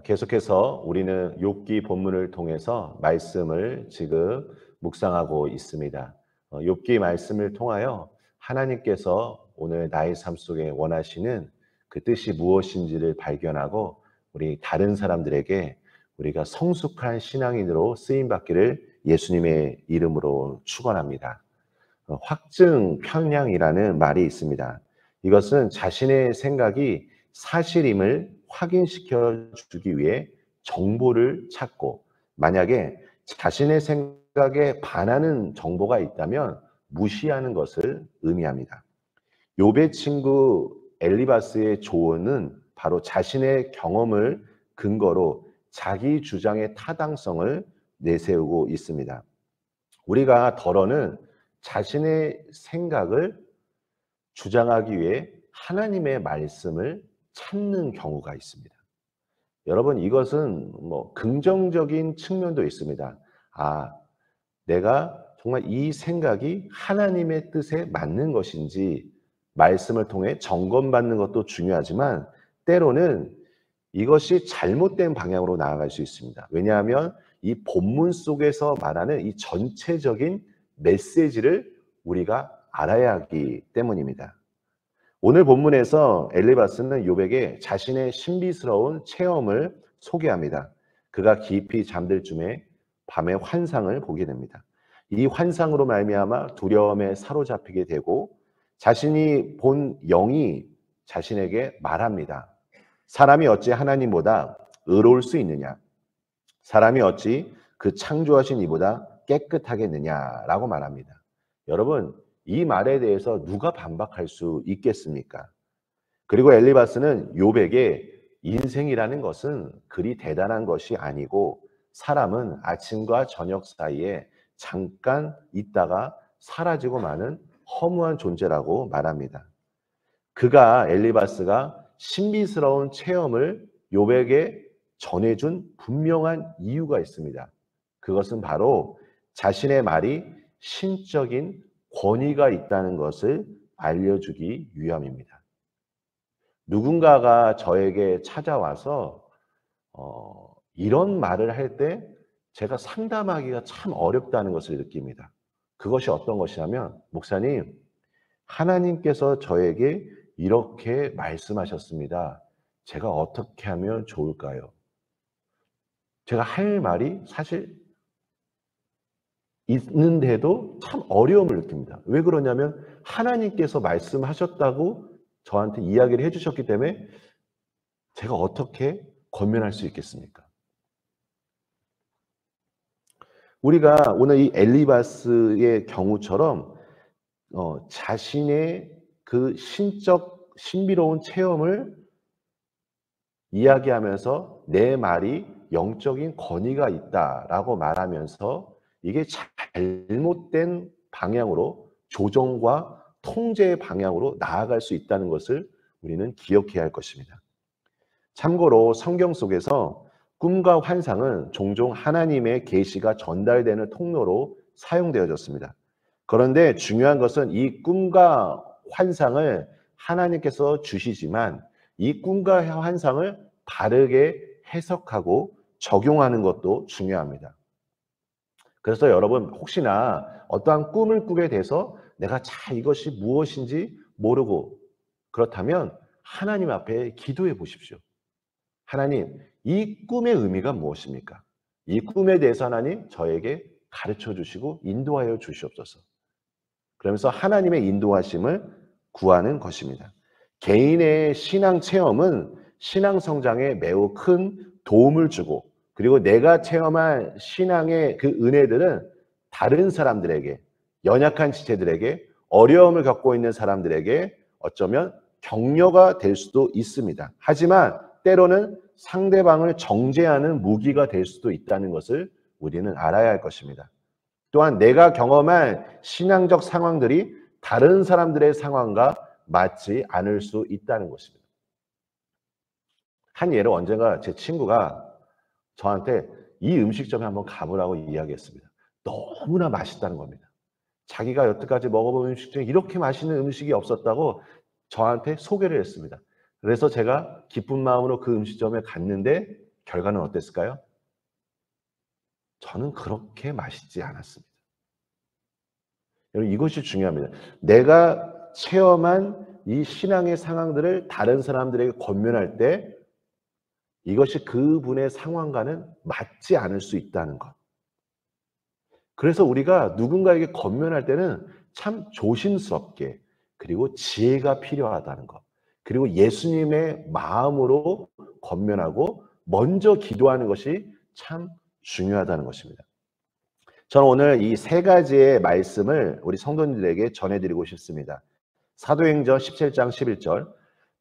계속해서 우리는 욥기 본문을 통해서 말씀을 지금 묵상하고 있습니다. 욥기 말씀을 통하여 하나님께서 오늘 나의 삶 속에 원하시는 그 뜻이 무엇인지를 발견하고 우리 다른 사람들에게 우리가 성숙한 신앙인으로 쓰임 받기를 예수님의 이름으로 축원합니다. 확증 편향이라는 말이 있습니다. 이것은 자신의 생각이 사실임을 확인시켜 주기 위해 정보를 찾고, 만약에 자신의 생각에 반하는 정보가 있다면 무시하는 것을 의미합니다. 욥의 친구 엘리바스의 조언은 바로 자신의 경험을 근거로 자기 주장의 타당성을 내세우고 있습니다. 우리가 더러는 자신의 생각을 주장하기 위해 하나님의 말씀을 찾는 경우가 있습니다. 여러분, 이것은 긍정적인 측면도 있습니다. 내가 정말 이 생각이 하나님의 뜻에 맞는 것인지 말씀을 통해 점검받는 것도 중요하지만, 때로는 이것이 잘못된 방향으로 나아갈 수 있습니다. 왜냐하면 이 본문 속에서 말하는 이 전체적인 메시지를 우리가 알아야 하기 때문입니다. 오늘 본문에서 엘리바스는 욥에게 자신의 신비스러운 체험을 소개합니다. 그가 깊이 잠들 쯤에 밤의 환상을 보게 됩니다. 이 환상으로 말미암아 두려움에 사로잡히게 되고 자신이 본 영이 자신에게 말합니다. 사람이 어찌 하나님보다 의로울 수 있느냐? 사람이 어찌 그 창조하신 이보다 깨끗하겠느냐라고 말합니다. 여러분, 이 말에 대해서 누가 반박할 수 있겠습니까? 그리고 엘리바스는 욥에게 인생이라는 것은 그리 대단한 것이 아니고 사람은 아침과 저녁 사이에 잠깐 있다가 사라지고 마는 허무한 존재라고 말합니다. 엘리바스가 신비스러운 체험을 욥에게 전해준 분명한 이유가 있습니다. 그것은 바로 자신의 말이 신적인 권위가 있다는 것을 알려주기 위함입니다. 누군가가 저에게 찾아와서 이런 말을 할 때 제가 상담하기가 참 어렵다는 것을 느낍니다. 그것이 어떤 것이냐면, 목사님, 하나님께서 저에게 이렇게 말씀하셨습니다. 제가 어떻게 하면 좋을까요? 제가 할 말이 사실 있는데도 참 어려움을 느낍니다. 왜 그러냐면 하나님께서 말씀하셨다고 저한테 이야기를 해주셨기 때문에 제가 어떻게 권면할 수 있겠습니까? 우리가 오늘 이 엘리바스의 경우처럼 자신의 그 신비로운 체험을 이야기하면서 내 말이 영적인 권위가 있다라고 말하면서 이게 잘못된 방향으로, 조정과 통제의 방향으로 나아갈 수 있다는 것을 우리는 기억해야 할 것입니다. 참고로 성경 속에서 꿈과 환상은 종종 하나님의 계시가 전달되는 통로로 사용되어졌습니다. 그런데 중요한 것은 이 꿈과 환상을 하나님께서 주시지만 이 꿈과 환상을 바르게 해석하고 적용하는 것도 중요합니다. 그래서 여러분, 혹시나 어떠한 꿈을 꾸게 돼서 내가 이것이 무엇인지 모르고 그렇다면 하나님 앞에 기도해 보십시오. 하나님, 이 꿈의 의미가 무엇입니까? 이 꿈에 대해서 하나님 저에게 가르쳐 주시고 인도하여 주시옵소서. 그러면서 하나님의 인도하심을 구하는 것입니다. 개인의 신앙 체험은 신앙 성장에 매우 큰 도움을 주고, 그리고 내가 체험한 신앙의 그 은혜들은 다른 사람들에게, 연약한 지체들에게, 어려움을 겪고 있는 사람들에게 어쩌면 격려가 될 수도 있습니다. 하지만 때로는 상대방을 정죄하는 무기가 될 수도 있다는 것을 우리는 알아야 할 것입니다. 또한 내가 경험한 신앙적 상황들이 다른 사람들의 상황과 맞지 않을 수 있다는 것입니다. 한 예로, 언젠가 제 친구가 저한테 이 음식점에 한번 가보라고 이야기했습니다. 너무나 맛있다는 겁니다. 자기가 여태까지 먹어본 음식 중에 이렇게 맛있는 음식이 없었다고 저한테 소개를 했습니다. 그래서 제가 기쁜 마음으로 그 음식점에 갔는데 결과는 어땠을까요? 저는 그렇게 맛있지 않았습니다. 여러분, 이것이 중요합니다. 내가 체험한 이 신앙의 상황들을 다른 사람들에게 권면할 때 이것이 그분의 상황과는 맞지 않을 수 있다는 것. 그래서 우리가 누군가에게 권면할 때는 참 조심스럽게, 그리고 지혜가 필요하다는 것, 그리고 예수님의 마음으로 권면하고 먼저 기도하는 것이 참 중요하다는 것입니다. 저는 오늘 이 세 가지의 말씀을 우리 성도님들에게 전해드리고 싶습니다. 사도행전 17장 11절,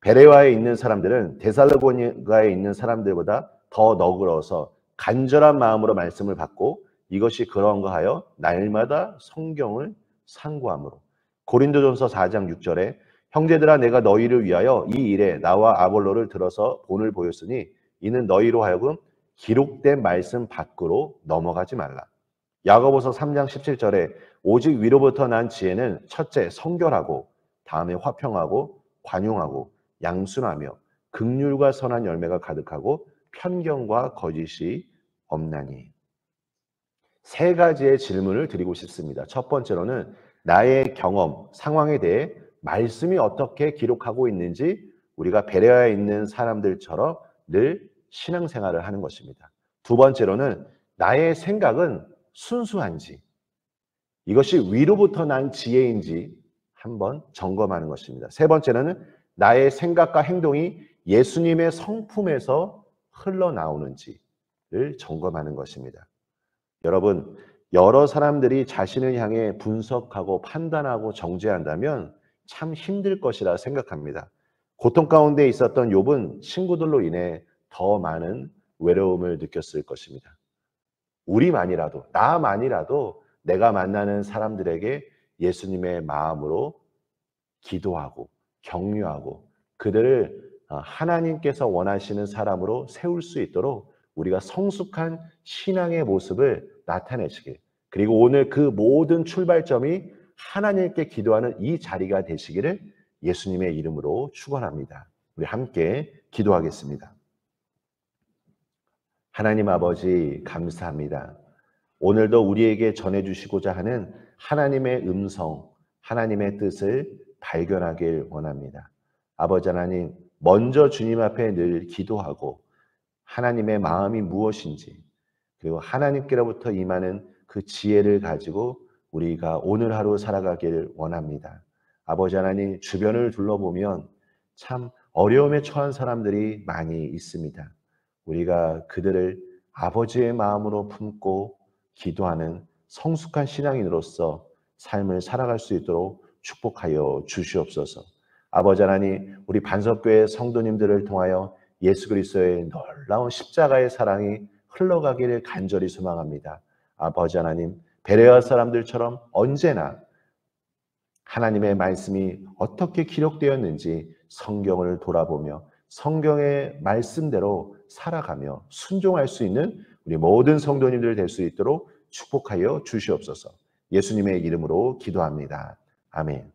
베레와에 있는 사람들은 데살로니가에 있는 사람들보다 더 너그러워서 간절한 마음으로 말씀을 받고 이것이 그런가 하여 날마다 성경을 상고함으로. 고린도전서 4장 6절에 형제들아, 내가 너희를 위하여 이 일에 나와 아볼로를 들어서 본을 보였으니 이는 너희로 하여금 기록된 말씀 밖으로 넘어가지 말라. 야고보서 3장 17절에 오직 위로부터 난 지혜는 첫째 성결하고, 다음에 화평하고 관용하고 양순하며 긍휼과 선한 열매가 가득하고 편견과 거짓이 없나니. 세 가지의 질문을 드리고 싶습니다. 첫 번째로는 나의 경험, 상황에 대해 말씀이 어떻게 기록하고 있는지 우리가 베레아에 있는 사람들처럼 늘 신앙생활을 하는 것입니다. 두 번째로는 나의 생각은 순수한지, 이것이 위로부터 난 지혜인지 한번 점검하는 것입니다. 세 번째는 나의 생각과 행동이 예수님의 성품에서 흘러나오는지를 점검하는 것입니다. 여러분, 여러 사람들이 자신을 향해 분석하고 판단하고 정죄한다면 참 힘들 것이라 생각합니다. 고통 가운데 있었던 욥은 친구들로 인해 더 많은 외로움을 느꼈을 것입니다. 우리만이라도, 나만이라도 내가 만나는 사람들에게 예수님의 마음으로 기도하고 격려하고 그들을 하나님께서 원하시는 사람으로 세울 수 있도록 우리가 성숙한 신앙의 모습을 나타내시길, 그리고 오늘 그 모든 출발점이 하나님께 기도하는 이 자리가 되시기를 예수님의 이름으로 축원합니다. 우리 함께 기도하겠습니다. 하나님 아버지, 감사합니다. 오늘도 우리에게 전해주시고자 하는 하나님의 음성, 하나님의 뜻을 발견하길 원합니다. 아버지 하나님, 먼저 주님 앞에 늘 기도하고 하나님의 마음이 무엇인지, 그리고 하나님께로부터 임하는 그 지혜를 가지고 우리가 오늘 하루 살아가길 원합니다. 아버지 하나님, 주변을 둘러보면 참 어려움에 처한 사람들이 많이 있습니다. 우리가 그들을 아버지의 마음으로 품고 기도하는 성숙한 신앙인으로서 삶을 살아갈 수 있도록 축복하여 주시옵소서. 아버지 하나님, 우리 반석교회 성도님들을 통하여 예수 그리스도의 놀라운 십자가의 사랑이 흘러가기를 간절히 소망합니다. 아버지 하나님, 베레아 사람들처럼 언제나 하나님의 말씀이 어떻게 기록되었는지 성경을 돌아보며 성경의 말씀대로 살아가며 순종할 수 있는 우리 모든 성도님들 될 수 있도록 축복하여 주시옵소서. 예수님의 이름으로 기도합니다. 아멘.